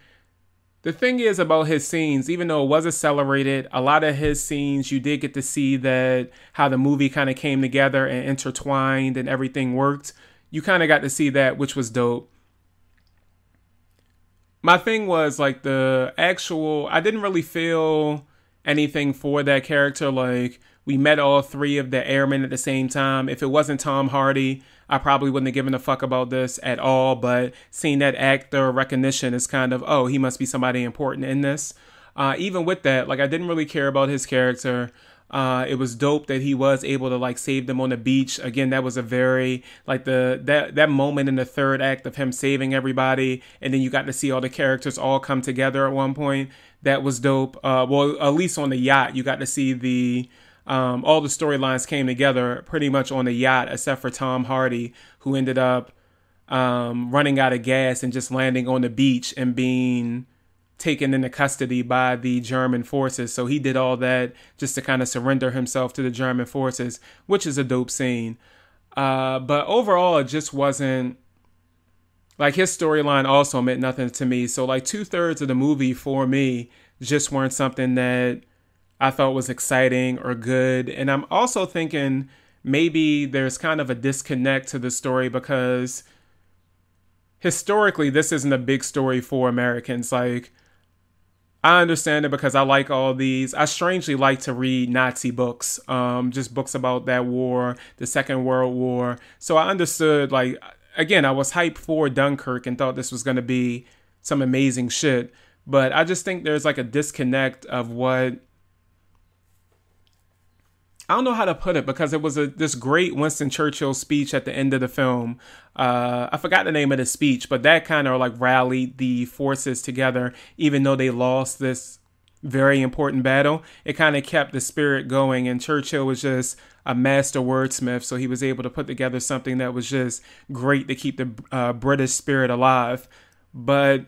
The thing is about his scenes, even though it was accelerated, a lot of his scenes, you did get to see that how the movie kind of came together and intertwined and everything worked. You kind of got to see that, which was dope. My thing was like I didn't really feel anything for that character. Like We met all three of the airmen at the same time. If it wasn't Tom Hardy, I probably wouldn't have given a fuck about this at all. But seeing that actor recognition is kind of, oh, he must be somebody important in this. Even with that, like, I didn't really care about his character. It was dope that he was able to like save them on the beach. Again, that was a very like that moment in the third act of him saving everybody, and then you got to see all the characters all come together at one point. That was dope. Well, at least on the yacht, you got to see the all the storylines came together pretty much on the yacht, except for Tom Hardy, who ended up running out of gas and just landing on the beach and being taken into custody by the German forces. So he did all that just to kind of surrender himself to the German forces, which is a dope scene. But overall, it just wasn't like his storyline also meant nothing to me. So like 2/3 of the movie for me just weren't something that I thought was exciting or good. And I'm also thinking maybe there's kind of a disconnect to the story because historically, this isn't a big story for Americans. Like, I understand it because I like all these. I strangely like to read Nazi books, just books about that war, the Second World War. So I understood, like, again, I was hyped for Dunkirk and thought this was going to be some amazing shit. But I just think there's like a disconnect of what, I don't know how to put it, because it was this great Winston Churchill speech at the end of the film. I forgot the name of the speech, but that kind of like rallied the forces together, even though they lost this very important battle. It kind of kept the spirit going, and Churchill was just a master wordsmith, so he was able to put together something that was just great to keep the British spirit alive. But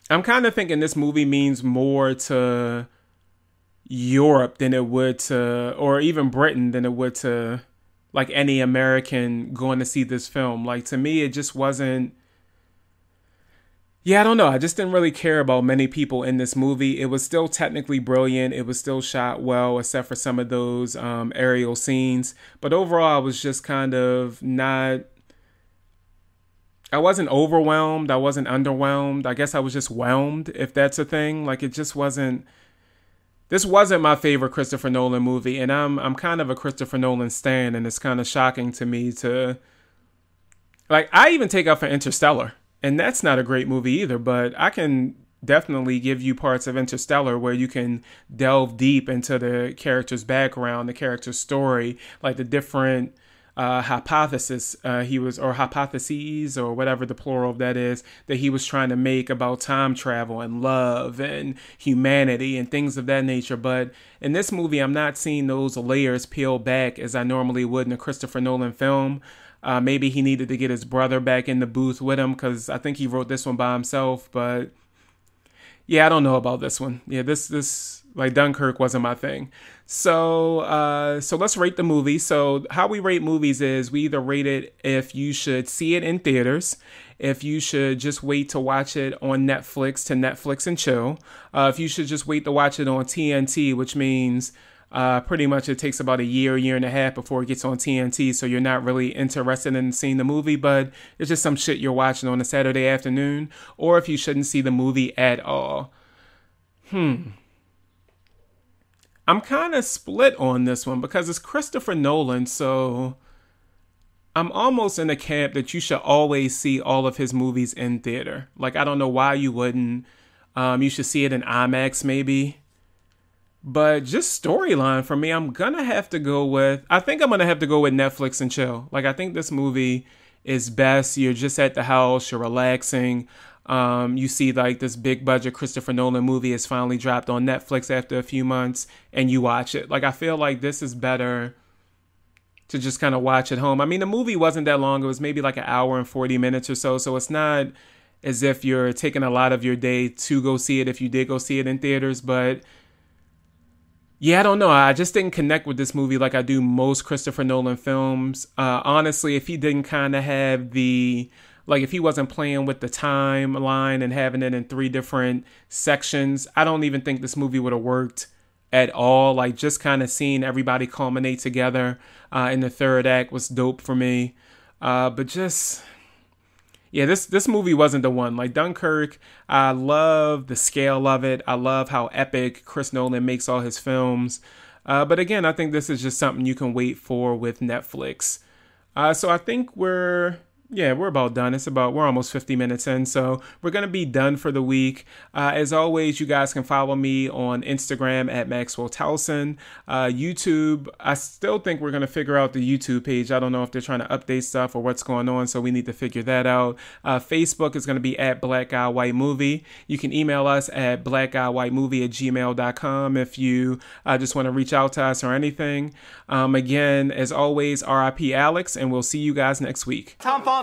I'm kind of thinking this movie means more to Europe than it would to, or even Britain than it would to like any American going to see this film. Like, to me, it just wasn't, I don't know. I just didn't really care about many people in this movie. It was still technically brilliant. It was still shot well, except for some of those aerial scenes. But overall, I was just kind of not, I wasn't overwhelmed. I wasn't underwhelmed. I guess I was just whelmed, if that's a thing. Like, it just wasn't, this wasn't my favorite Christopher Nolan movie, and I'm kind of a Christopher Nolan stan, and it's kind of shocking to me to, like, I even take up for Interstellar, and that's not a great movie either, but I can definitely give you parts of Interstellar where you can delve deep into the character's background, the character's story, like the different hypotheses or whatever the plural of that is, that he was trying to make about time travel and love and humanity and things of that nature. But in this movie, I'm not seeing those layers peeled back as I normally would in a Christopher Nolan film. Maybe he needed to get his brother back in the booth with him, because I think he wrote this one by himself. But yeah, I don't know about this one. Yeah, this like Dunkirk wasn't my thing. So let's rate the movie. So how we rate movies is we either rate it if you should see it in theaters, if you should just wait to watch it on Netflix to Netflix and chill, if you should just wait to watch it on TNT, which means pretty much it takes about a year and a half before it gets on TNT, so you're not really interested in seeing the movie, but it's just some shit you're watching on a Saturday afternoon, or if you shouldn't see the movie at all. I'm kind of split on this one because it's Christopher Nolan, so I'm almost in the camp that you should always see all of his movies in theater. Like, I don't know why you wouldn't. You should see it in IMAX maybe. But just storyline for me, I'm going to have to go with Netflix and chill. Like, I think this movie is best. You're just at the house, you're relaxing. You see like this big budget Christopher Nolan movie is finally dropped on Netflix after a few months, and you watch it. Like, I feel like this is better to just kind of watch at home. I mean, the movie wasn't that long. It was maybe like an hour and 40 minutes or so. So it's not as if you're taking a lot of your day to go see it if you did go see it in theaters. But yeah, I don't know. I just didn't connect with this movie like I do most Christopher Nolan films. Honestly, if he didn't kind of have if he wasn't playing with the timeline and having it in 3 different sections, I don't even think this movie would have worked at all. Like, just kind of seeing everybody culminate together in the third act was dope for me. But just, yeah, this movie wasn't the one. Like, Dunkirk, I love the scale of it. I love how epic Chris Nolan makes all his films. But again, I think this is just something you can wait for with Netflix. So I think we're about done. We're almost 50 minutes in, so we're going to be done for the week. As always, you guys can follow me on Instagram at Maxwell Towson. YouTube, I still think we're going to figure out the YouTube page. I don't know if they're trying to update stuff or what's going on, so we need to figure that out. Facebook is going to be at Black Guy White Movie. You can email us at blackguywhitemovie@gmail.com if you just want to reach out to us or anything. Again, as always, RIP Alex, and we'll see you guys next week. Tom Fondle.